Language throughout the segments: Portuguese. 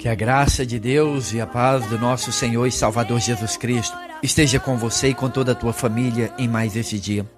Que a graça de Deus e a paz do nosso Senhor e Salvador Jesus Cristo esteja com você e com toda a tua família em mais esse dia.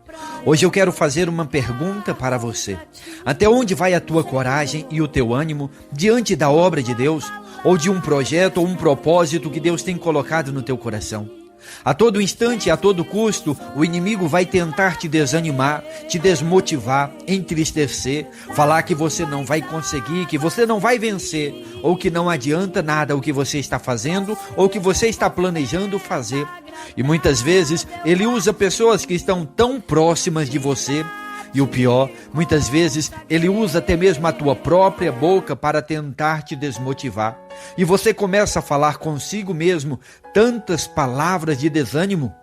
Hoje eu quero fazer uma pergunta para você. Até onde vai a tua coragem e o teu ânimo diante da obra de Deus ou de um projeto ou um propósito que Deus tem colocado no teu coração? A todo instante, a todo custo, o inimigo vai tentar te desanimar, te desmotivar, entristecer, falar que você não vai conseguir, que você não vai vencer, ou que não adianta nada o que você está fazendo, ou que você está planejando fazer. E muitas vezes ele usa pessoas que estão tão próximas de você. E o pior, muitas vezes ele usa até mesmo a tua própria boca para tentar te desmotivar. E você começa a falar consigo mesmo tantas palavras de desânimo.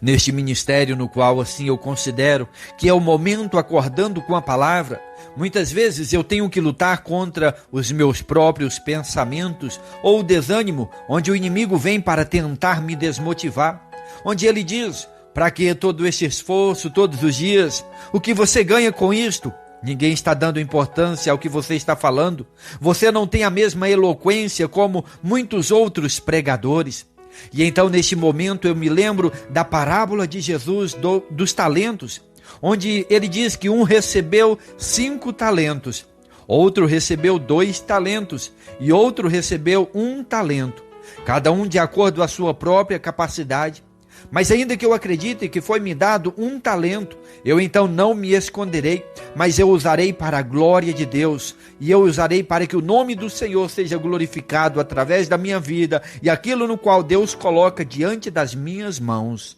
Neste ministério no qual assim eu considero que é o momento acordando com a palavra, muitas vezes eu tenho que lutar contra os meus próprios pensamentos ou o desânimo, onde o inimigo vem para tentar me desmotivar, onde ele diz: para que todo esse esforço todos os dias? O que você ganha com isto? Ninguém está dando importância ao que você está falando. Você não tem a mesma eloquência como muitos outros pregadores. E então, neste momento, eu me lembro da parábola de Jesus dos talentos, onde ele diz que um recebeu 5 talentos, outro recebeu 2 talentos e outro recebeu 1 talento, cada um de acordo com a sua própria capacidade. Mas ainda que eu acredite que foi-me dado 1 talento, eu então não me esconderei, mas eu usarei para a glória de Deus, e eu usarei para que o nome do Senhor seja glorificado através da minha vida e aquilo no qual Deus coloca diante das minhas mãos.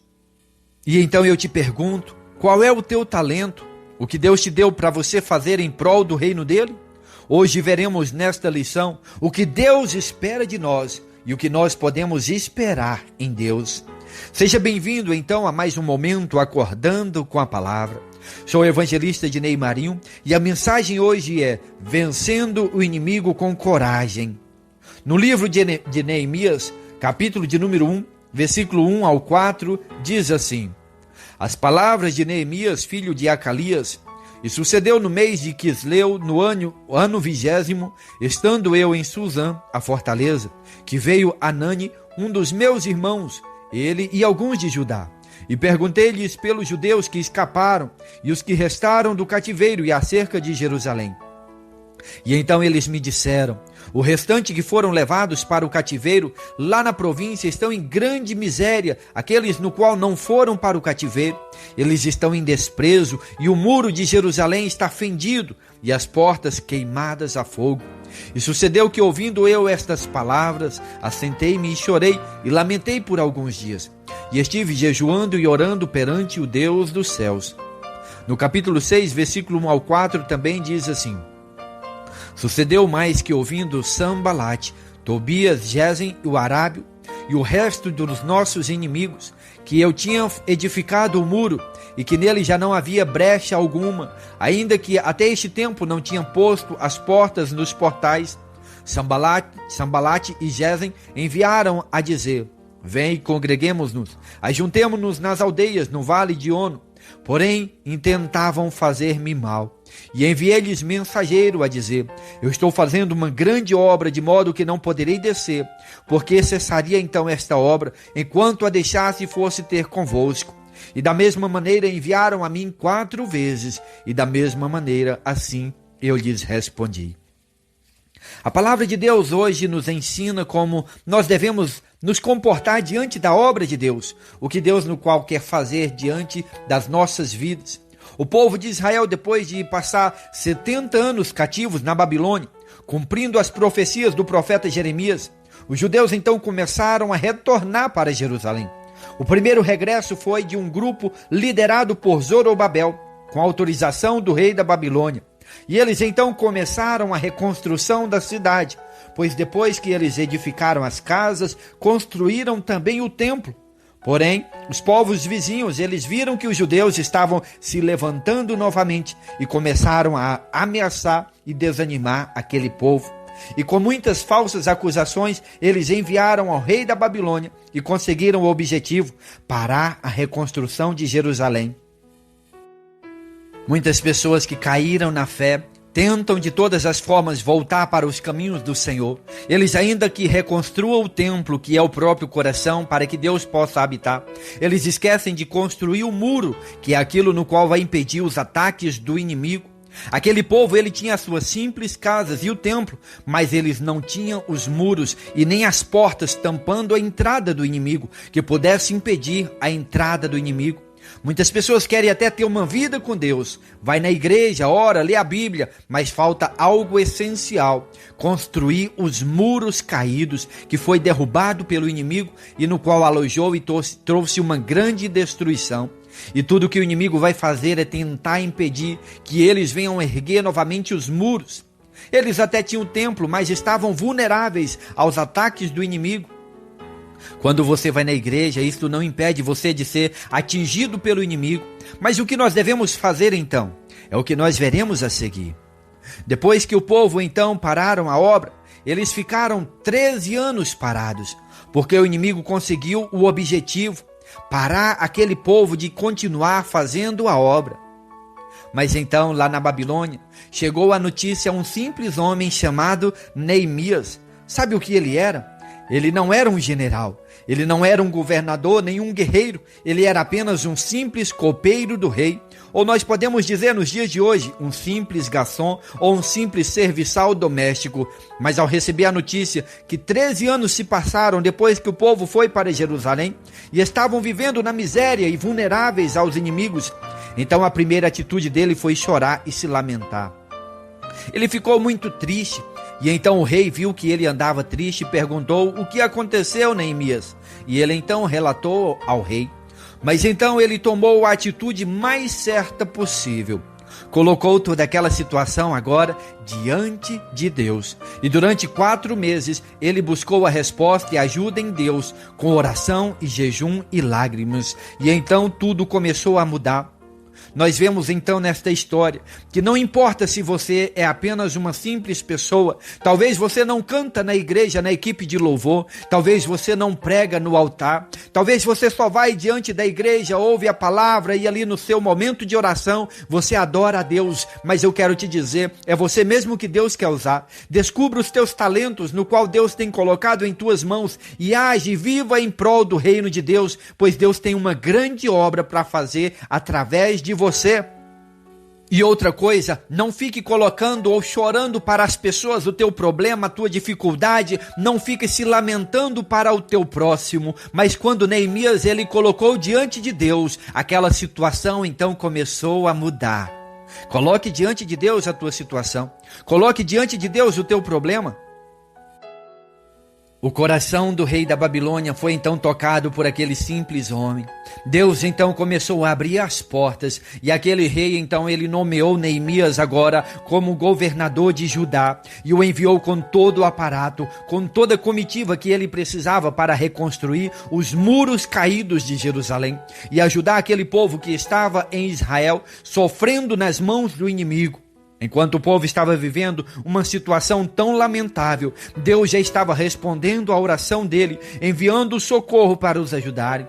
E então eu te pergunto, qual é o teu talento? O que Deus te deu para você fazer em prol do reino dele? Hoje veremos nesta lição o que Deus espera de nós e o que nós podemos esperar em Deus. Seja bem-vindo então a mais um momento acordando com a palavra. Sou o evangelista Dinei Marinho e a mensagem hoje é Vencendo o Inimigo com Coragem. No livro de Neemias, capítulo de número 1, versículo 1 ao 4, diz assim: As palavras de Neemias, filho de Acalias. E sucedeu no mês de Quisleu, no ano 20º, estando eu em Suzã, a fortaleza, que veio Anani, um dos meus irmãos, ele e alguns de Judá. E perguntei-lhes pelos judeus que escaparam e os que restaram do cativeiro e acerca de Jerusalém. E então eles me disseram: o restante que foram levados para o cativeiro lá na província estão em grande miséria, aqueles no qual não foram para o cativeiro, eles estão em desprezo, e o muro de Jerusalém está fendido, e as portas queimadas a fogo. E sucedeu que, ouvindo eu estas palavras, assentei-me e chorei, e lamentei por alguns dias, e estive jejuando e orando perante o Deus dos céus. No capítulo 6, versículo 1 ao 4, também diz assim: Sucedeu mais que, ouvindo Sambalate, Tobias, Gesem, o Arábio e o resto dos nossos inimigos, que eu tinha edificado o muro e que nele já não havia brecha alguma, ainda que até este tempo não tinham posto as portas nos portais, Sambalate e Gesem enviaram a dizer: Vem, congreguemos-nos, ajuntemo-nos nas aldeias no vale de Ono. Porém, intentavam fazer-me mal. E enviei-lhes mensageiro a dizer: Eu estou fazendo uma grande obra, de modo que não poderei descer, porque cessaria então esta obra, enquanto a deixasse e fosse ter convosco. E da mesma maneira enviaram a mim 4 vezes, e da mesma maneira assim eu lhes respondi. A palavra de Deus hoje nos ensina como nós devemos nos comportar diante da obra de Deus, o que Deus no qual quer fazer diante das nossas vidas. O povo de Israel, depois de passar 70 anos cativos na Babilônia, cumprindo as profecias do profeta Jeremias, os judeus então começaram a retornar para Jerusalém. O primeiro regresso foi de um grupo liderado por Zorobabel, com autorização do rei da Babilônia. E eles então começaram a reconstrução da cidade, pois depois que eles edificaram as casas, construíram também o templo. Porém, os povos vizinhos, eles viram que os judeus estavam se levantando novamente e começaram a ameaçar e desanimar aquele povo. E com muitas falsas acusações, eles enviaram ao rei da Babilônia e conseguiram o objetivo: parar a reconstrução de Jerusalém. Muitas pessoas que caíram na fé tentam de todas as formas voltar para os caminhos do Senhor. Eles ainda que reconstruam o templo, que é o próprio coração, para que Deus possa habitar, eles esquecem de construir o muro, que é aquilo no qual vai impedir os ataques do inimigo. Aquele povo, ele tinha as suas simples casas e o templo, mas eles não tinham os muros e nem as portas tampando a entrada do inimigo, que pudesse impedir a entrada do inimigo. Muitas pessoas querem até ter uma vida com Deus, vai na igreja, ora, lê a Bíblia, mas falta algo essencial: construir os muros caídos, que foi derrubado pelo inimigo e no qual alojou e trouxe uma grande destruição. E tudo que o inimigo vai fazer é tentar impedir que eles venham erguer novamente os muros. Eles até tinham o templo, mas estavam vulneráveis aos ataques do inimigo. Quando você vai na igreja, isso não impede você de ser atingido pelo inimigo. Mas o que nós devemos fazer então? É o que nós veremos a seguir. Depois que o povo então pararam a obra, eles ficaram 13 anos parados, porque o inimigo conseguiu o objetivo: parar aquele povo de continuar fazendo a obra. Mas então, lá na Babilônia, chegou a notícia a um simples homem chamado Neemias. Sabe o que ele era? Ele não era um general, ele não era um governador, nem um guerreiro, ele era apenas um simples copeiro do rei. Ou nós podemos dizer nos dias de hoje, um simples garçom ou um simples serviçal doméstico. Mas ao receber a notícia que 13 anos se passaram depois que o povo foi para Jerusalém e estavam vivendo na miséria e vulneráveis aos inimigos, então a primeira atitude dele foi chorar e se lamentar. Ele ficou muito triste. E então o rei viu que ele andava triste e perguntou o que aconteceu, Neemias. E ele então relatou ao rei. Mas então ele tomou a atitude mais certa possível. Colocou toda aquela situação agora diante de Deus. E durante 4 meses ele buscou a resposta e ajuda em Deus, com oração e jejum e lágrimas. E então tudo começou a mudar. Nós vemos então nesta história que não importa se você é apenas uma simples pessoa, talvez você não canta na igreja, na equipe de louvor, talvez você não prega no altar, talvez você só vai diante da igreja, ouve a palavra e ali no seu momento de oração você adora a Deus. Mas eu quero te dizer, é você mesmo que Deus quer usar. Descubra os teus talentos no qual Deus tem colocado em tuas mãos e age e viva em prol do reino de Deus, pois Deus tem uma grande obra para fazer através de você. E outra coisa, não fique colocando ou chorando para as pessoas o teu problema, a tua dificuldade, não fique se lamentando para o teu próximo. Mas quando Neemias ele colocou diante de Deus, aquela situação então começou a mudar. Coloque diante de Deus a tua situação, coloque diante de Deus o teu problema. O coração do rei da Babilônia foi então tocado por aquele simples homem. Deus então começou a abrir as portas e aquele rei então ele nomeou Neemias agora como governador de Judá e o enviou com todo o aparato, com toda a comitiva que ele precisava para reconstruir os muros caídos de Jerusalém e ajudar aquele povo que estava em Israel sofrendo nas mãos do inimigo. Enquanto o povo estava vivendo uma situação tão lamentável, Deus já estava respondendo à oração dele, enviando o socorro para os ajudarem.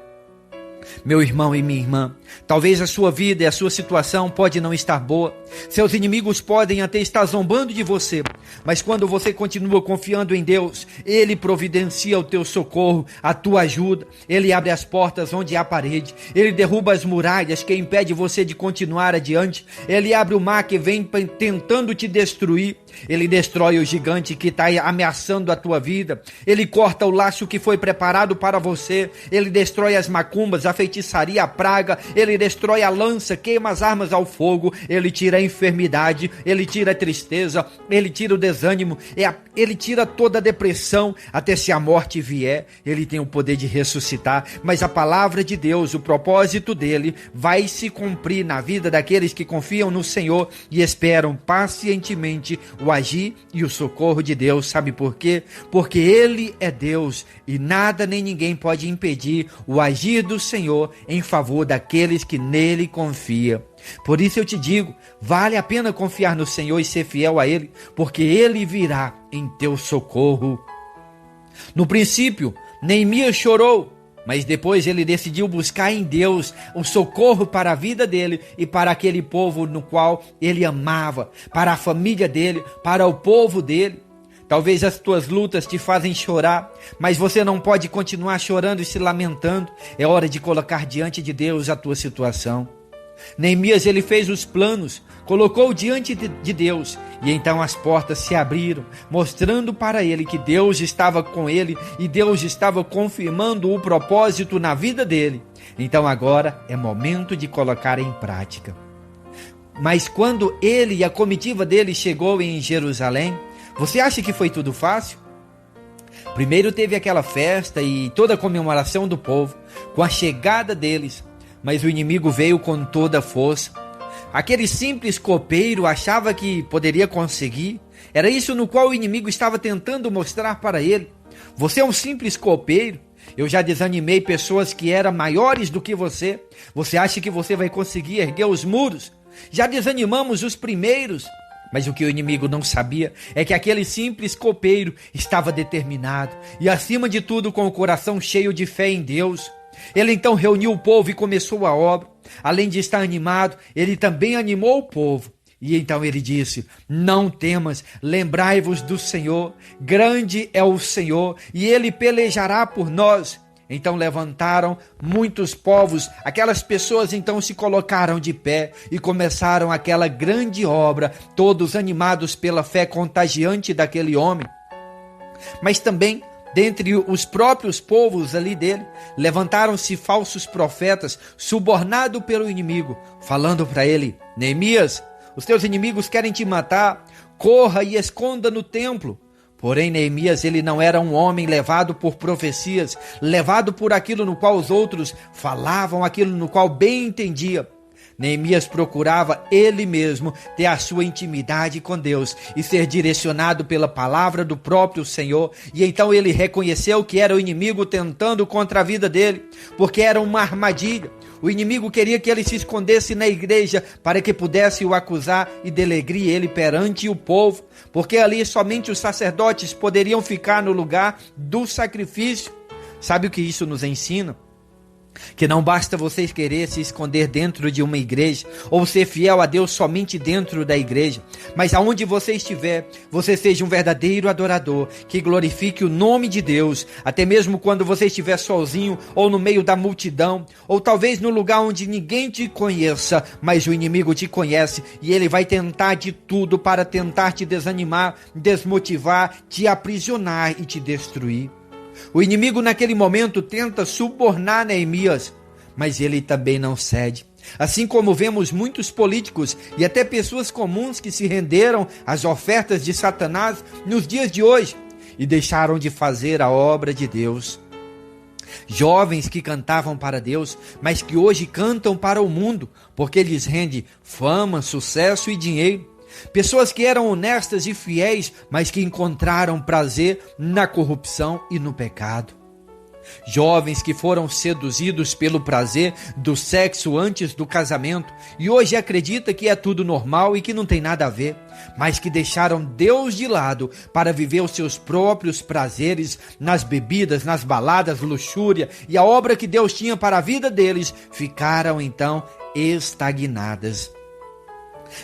Meu irmão e minha irmã, talvez a sua vida e a sua situação pode não estar boa, seus inimigos podem até estar zombando de você, mas quando você continua confiando em Deus, Ele providencia o teu socorro, a tua ajuda, Ele abre as portas onde há parede, Ele derruba as muralhas que impedem você de continuar adiante, Ele abre o mar que vem tentando te destruir, Ele destrói o gigante que está ameaçando a tua vida, Ele corta o laço que foi preparado para você, Ele destrói as macumbas, a feitiçaria, a praga, Ele destrói a lança, queima as armas ao fogo, Ele tira a enfermidade, Ele tira a tristeza, Ele tira o desânimo, Ele tira toda a depressão, até se a morte vier, Ele tem o poder de ressuscitar, mas a palavra de Deus, o propósito dele, vai se cumprir na vida daqueles que confiam no Senhor e esperam pacientemente o agir e o socorro de Deus. Sabe por quê? Porque Ele é Deus e nada nem ninguém pode impedir o agir do Senhor em favor daqueles que nele confiam. Por isso eu te digo, vale a pena confiar no Senhor e ser fiel a Ele, porque Ele virá em teu socorro. No princípio, Neemias chorou, Mas depois ele decidiu buscar em Deus o socorro para a vida dele e para aquele povo no qual ele amava, para a família dele, para o povo dele. Talvez as tuas lutas te fazem chorar, mas você não pode continuar chorando e se lamentando. É hora de colocar diante de Deus a tua situação. Neemias, ele fez os planos, colocou diante de Deus, e então as portas se abriram, mostrando para ele que Deus estava com ele e Deus estava confirmando o propósito na vida dele. Então agora é momento de colocar em prática. Mas quando ele e a comitiva dele chegou em Jerusalém, você acha que foi tudo fácil? Primeiro teve aquela festa e toda a comemoração do povo, com a chegada deles, mas o inimigo veio com toda a força. Aquele simples copeiro achava que poderia conseguir. Era isso no qual o inimigo estava tentando mostrar para ele. Você é um simples copeiro. Eu já desanimei pessoas que eram maiores do que você. Você acha que você vai conseguir erguer os muros? Já desanimamos os primeiros. Mas o que o inimigo não sabia é que aquele simples copeiro estava determinado e, acima de tudo, com o coração cheio de fé em Deus. Ele então reuniu o povo e começou a obra. Além de estar animado, ele também animou o povo. E então ele disse: não temas, lembrai-vos do Senhor, grande é o Senhor, e ele pelejará por nós. Então levantaram muitos povos, aquelas pessoas então se colocaram de pé e começaram aquela grande obra, todos animados pela fé contagiante daquele homem. Mas também, dentre os próprios povos ali dele, levantaram-se falsos profetas, subornados pelo inimigo, falando para ele: Neemias, os teus inimigos querem te matar, corra e esconda no templo. Porém, Neemias, ele não era um homem levado por profecias, levado por aquilo no qual os outros falavam, aquilo no qual bem entendia. Neemias procurava ele mesmo ter a sua intimidade com Deus e ser direcionado pela palavra do próprio Senhor. E então ele reconheceu que era o inimigo tentando contra a vida dele, porque era uma armadilha. O inimigo queria que ele se escondesse na igreja para que pudesse o acusar e denegrir ele perante o povo, porque ali somente os sacerdotes poderiam ficar no lugar do sacrifício. Sabe o que isso nos ensina? Que não basta vocês querer se esconder dentro de uma igreja ou ser fiel a Deus somente dentro da igreja, mas aonde você estiver, você seja um verdadeiro adorador que glorifique o nome de Deus, até mesmo quando você estiver sozinho ou no meio da multidão, ou talvez no lugar onde ninguém te conheça, mas o inimigo te conhece e ele vai tentar de tudo para tentar te desanimar, desmotivar, te aprisionar e te destruir. O inimigo naquele momento tenta subornar Neemias, mas ele também não cede. Assim como vemos muitos políticos e até pessoas comuns que se renderam às ofertas de Satanás nos dias de hoje e deixaram de fazer a obra de Deus. Jovens que cantavam para Deus, mas que hoje cantam para o mundo, porque lhes rende fama, sucesso e dinheiro. Pessoas que eram honestas e fiéis, mas que encontraram prazer na corrupção e no pecado. Jovens que foram seduzidos pelo prazer do sexo antes do casamento e hoje acreditam que é tudo normal e que não tem nada a ver, mas que deixaram Deus de lado para viver os seus próprios prazeres nas bebidas, nas baladas, luxúria, e a obra que Deus tinha para a vida deles ficaram então estagnadas.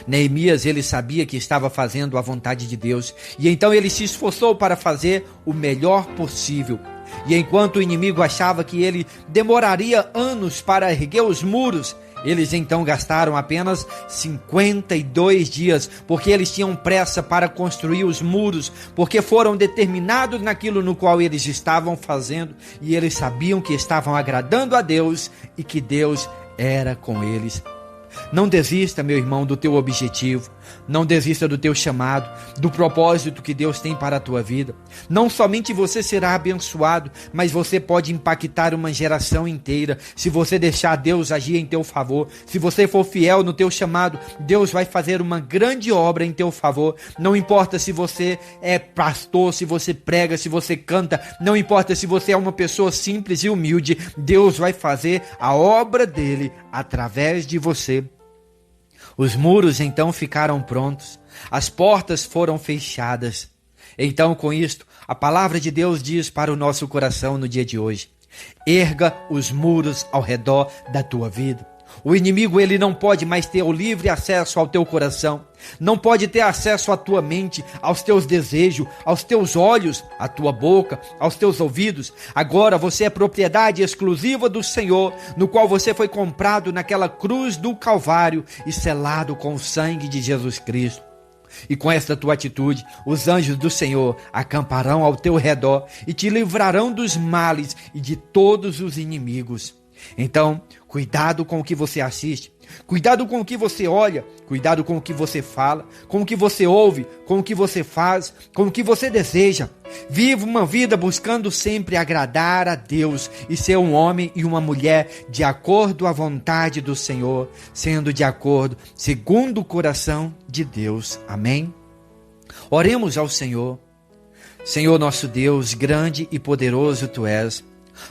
Neemias, ele sabia que estava fazendo a vontade de Deus e então ele se esforçou para fazer o melhor possível. E enquanto o inimigo achava que ele demoraria anos para erguer os muros, eles então gastaram apenas 52 dias, porque eles tinham pressa para construir os muros, porque foram determinados naquilo no qual eles estavam fazendo e eles sabiam que estavam agradando a Deus e que Deus era com eles. Não desista, meu irmão, do teu objetivo. Não desista do teu chamado, do propósito que Deus tem para a tua vida. Não somente você será abençoado, mas você pode impactar uma geração inteira. Se você deixar Deus agir em teu favor, se você for fiel no teu chamado, Deus vai fazer uma grande obra em teu favor. Não importa se você é pastor, se você prega, se você canta, não importa se você é uma pessoa simples e humilde, Deus vai fazer a obra dele através de você. Os muros então ficaram prontos, as portas foram fechadas. Então, com isto, a palavra de Deus diz para o nosso coração no dia de hoje: Erga os muros ao redor da tua vida. O inimigo, ele não pode mais ter o livre acesso ao teu coração, não pode ter acesso à tua mente, aos teus desejos, aos teus olhos, à tua boca, aos teus ouvidos. Agora você é propriedade exclusiva do Senhor, no qual você foi comprado naquela cruz do Calvário e selado com o sangue de Jesus Cristo. E com esta tua atitude, os anjos do Senhor acamparão ao teu redor e te livrarão dos males e de todos os inimigos. Então, cuidado com o que você assiste, cuidado com o que você olha, cuidado com o que você fala, com o que você ouve, com o que você faz, com o que você deseja. Viva uma vida buscando sempre agradar a Deus e ser um homem e uma mulher de acordo à vontade do Senhor, sendo de acordo segundo o coração de Deus. Amém? Oremos ao Senhor. Senhor nosso Deus, grande e poderoso Tu és.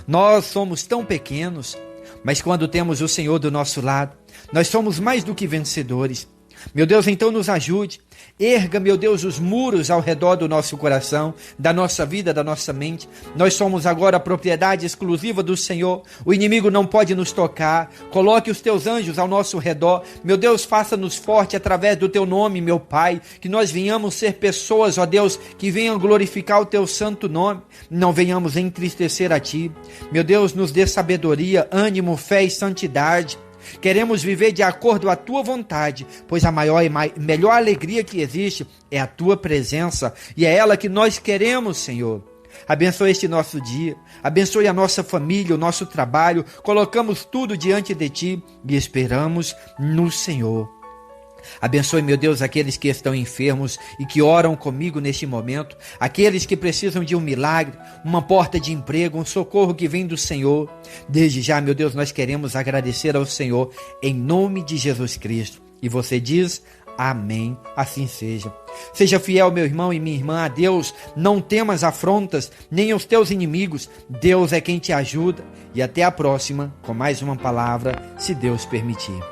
Nós somos tão pequenos, mas quando temos o Senhor do nosso lado, nós somos mais do que vencedores. Meu Deus, então nos ajude. Erga, meu Deus, os muros ao redor do nosso coração, da nossa vida, da nossa mente. Nós somos agora a propriedade exclusiva do Senhor. O inimigo não pode nos tocar. Coloque os teus anjos ao nosso redor. Meu Deus, faça-nos forte através do teu nome, meu Pai. Que nós venhamos ser pessoas, ó Deus, que venham glorificar o teu santo nome. Não venhamos entristecer a ti. Meu Deus, nos dê sabedoria, ânimo, fé e santidade. Queremos viver de acordo à tua vontade, pois a maior e melhor alegria que existe é a tua presença, e é ela que nós queremos, Senhor. Abençoe este nosso dia, abençoe a nossa família, o nosso trabalho. Colocamos tudo diante de ti e esperamos no Senhor. Abençoe, meu Deus, aqueles que estão enfermos e que oram comigo neste momento, aqueles que precisam de um milagre, uma porta de emprego, um socorro que vem do Senhor. Desde já, meu Deus, nós queremos agradecer ao Senhor em nome de Jesus Cristo. E você diz: amém, assim seja. Seja fiel, meu irmão e minha irmã, a Deus. Não temas afrontas, nem os teus inimigos. Deus é quem te ajuda. E até a próxima, com mais uma palavra, se Deus permitir.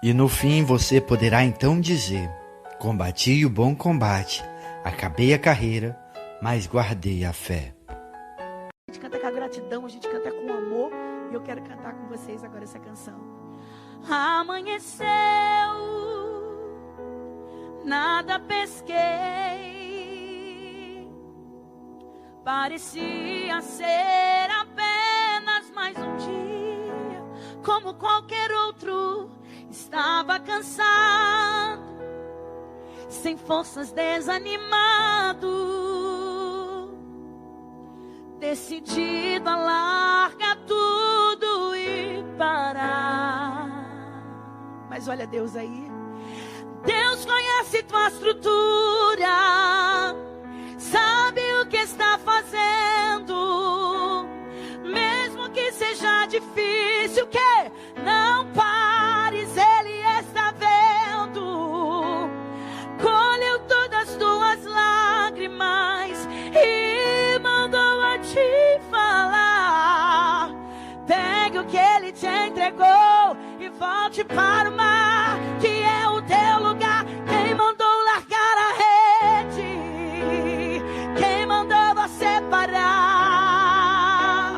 E no fim você poderá então dizer: combati o bom combate, acabei a carreira, mas guardei a fé. A gente canta com gratidão, a gente canta com amor, e eu quero cantar com vocês agora essa canção. Amanheceu, nada pesquei, parecia ser apenas mais um dia, como qualquer outro. Estava cansado, sem forças, desanimado, decidido a largar tudo e parar. Mas olha Deus aí. Deus conhece tua estrutura, sabe o que está fazendo, mesmo que seja difícil, que não pares, Ele está vendo. Colheu todas as tuas lágrimas e mandou a te falar. Pegue o que Ele te entregou e volte para o mar, que é o teu lugar. Quem mandou largar a rede? Quem mandou você parar?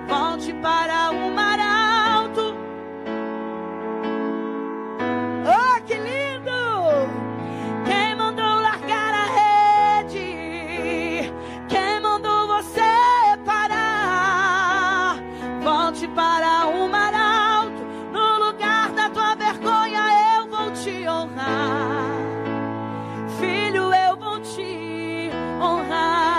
Volte para o mar alto. Oh, que lindo! Quem mandou largar a rede? Quem mandou você parar? Volte para o mar alto. No lugar da tua vergonha eu vou te honrar. Filho, eu vou te honrar.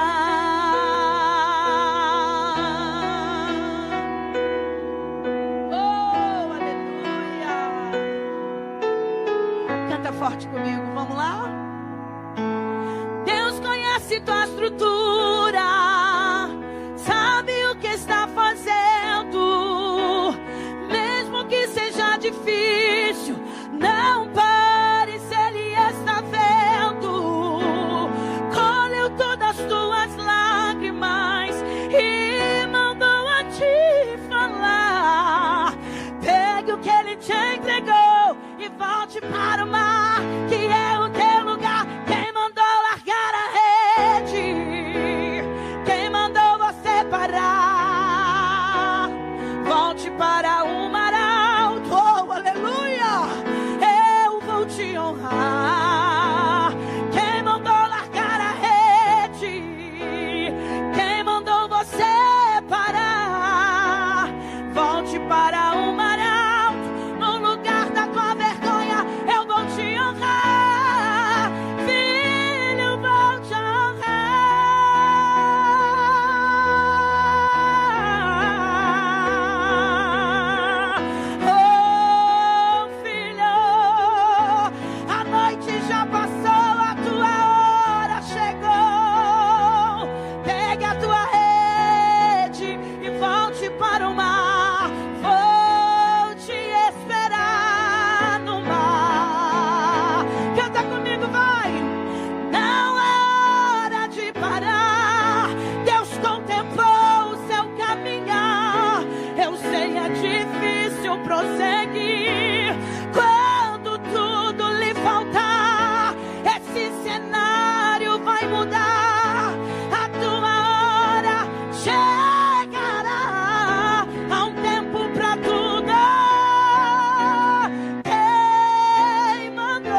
Oh, aleluia! Canta forte comigo, vamos lá? Deus conhece tua estrutura, sabe o que está fazendo, mesmo que seja difícil, não pares, Ele está vendo. Colheu todas as tuas lágrimas e mandou a te falar. Pegue o que Ele te entregou e volte para o mar, que é o teu lugar. Quem mandou largar a rede? Quem Quem mandou largar a rede? Quem mandou você parar? Volte para o mar alto, no lugar da tua vergonha eu vou te honrar. Filho, vou te honrar. Oh, filho, a noite já passou, a tua hora chegou. Pegue a tua rede e volte para o mar. Vou te esperar no mar. Canta comigo, vai. Não é hora de parar. Deus contemplou o seu caminhar. Eu sei, é difícil prosseguir quando tudo lhe faltar. Esse cenário vai mudar. A tua hora chegará. Há um tempo pra tudo. Quem mandou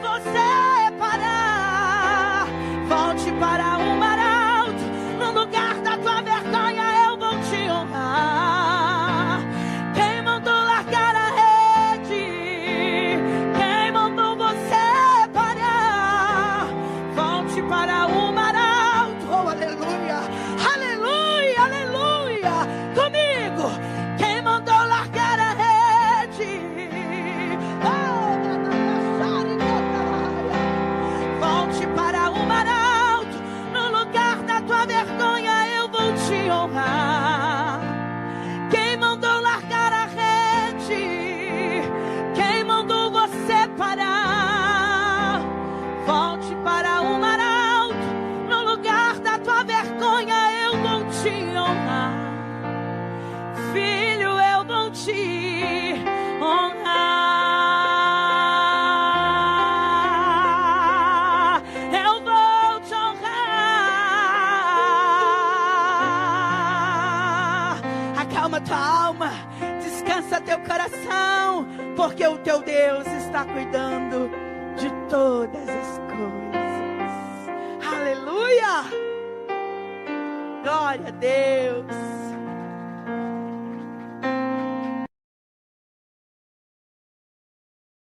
você parar? Volte para o mar alto, no lugar da tua vergonha eu vou te honrar. Quem mandou largar a rede? Quem mandou você parar? Volte para o mar alto. Oh, aleluia, aleluia, aleluia. Comigo. Quem mandou largar a rede? Volte para o mar alto, no lugar da tua vergonha eu vou te honrar. Quem mandou largar a rede? Quem mandou você parar? Volte para o mar alto, no lugar da tua vergonha eu vou te honrar. Filho, eu vou te honrar. Eu vou te honrar. Acalma tua alma, descansa teu coração, porque o teu Deus está cuidando de todas as coisas. Aleluia! Glória a Deus.